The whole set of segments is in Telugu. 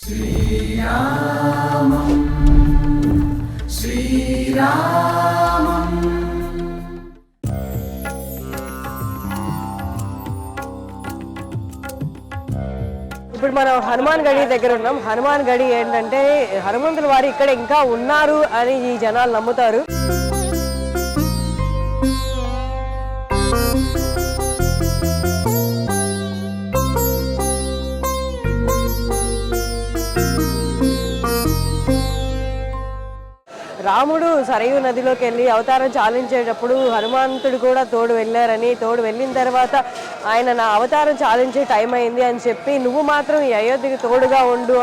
శ్రీరామం శ్రీరామం. ఇప్పుడు మనం హనుమాన్ గడి దగ్గర ఉన్నాం. హనుమాన్ గడి ఏంటంటే హనుమంతుల వారు ఇక్కడ ఇంకా ఉన్నారు అని ఈ జనాలు నమ్ముతారు. రాముడు సరయూ నదిలోకి వెళ్ళి అవతారం చాలించేటప్పుడు హనుమంతుడు కూడా తోడు వెళ్ళారని, తోడు వెళ్ళిన తర్వాత ఆయన నా అవతారం చాలించే టైం అయింది అని చెప్పి నువ్వు మాత్రం ఈ అయోధ్యకి తోడుగా ఉండు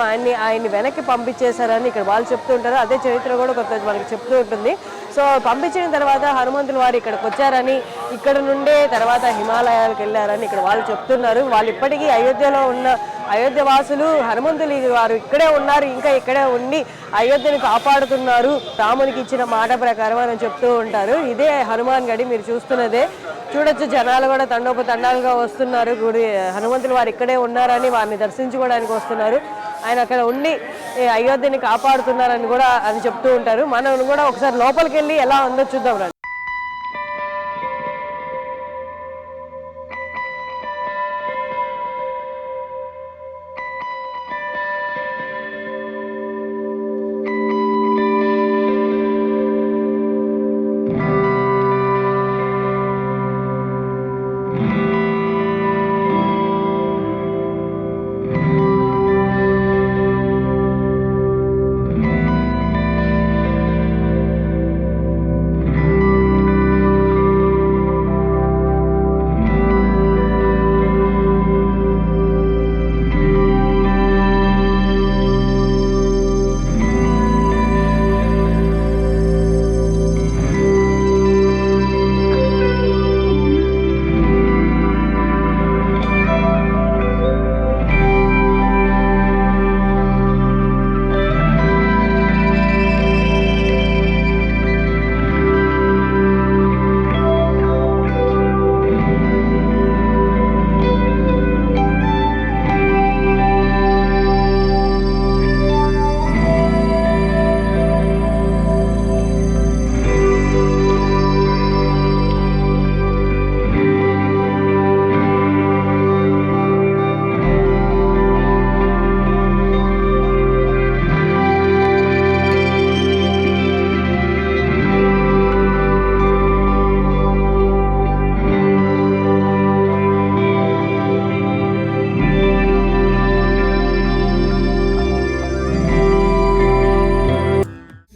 ఆయన్ని వెనక్కి పంపించేశారని ఇక్కడ వాళ్ళు చెప్తూ ఉంటారు. అదే చరిత్ర కూడా కొంత మనకి చెప్తూ ఉంటుంది. సో పంపించిన తర్వాత హనుమంతుల వారు ఇక్కడికి వచ్చారని, ఇక్కడ నుండే తర్వాత హిమాలయాలకు వెళ్ళారని ఇక్కడ వాళ్ళు చెప్తున్నారు. వాళ్ళు ఇప్పటికీ అయోధ్యలో ఉన్న అయోధ్య వాసులు హనుమంతులు వారు ఇక్కడే ఉన్నారు, ఇంకా ఇక్కడే ఉండి అయోధ్యను కాపాడుతున్నారు రామునికి ఇచ్చిన మాట ప్రకారం అని చెప్తూ ఉంటారు. ఇదే హనుమాన్ గడి మీరు చూస్తున్నదే. చూడొచ్చు జనాలు కూడా తండోపతండాలుగా వస్తున్నారు. గుడి హనుమంతులు వారు ఇక్కడే ఉన్నారని వారిని దర్శించుకోవడానికి వస్తున్నారు. ఆయన అక్కడ ఉండి అయోధ్యని కాపాడుతున్నారని కూడా అని చెప్తూ ఉంటారు. మనం కూడా ఒకసారి లోపలికి వెళ్ళి ఎలా ఉందో చూద్దాం రండి.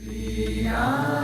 శ్రీరామ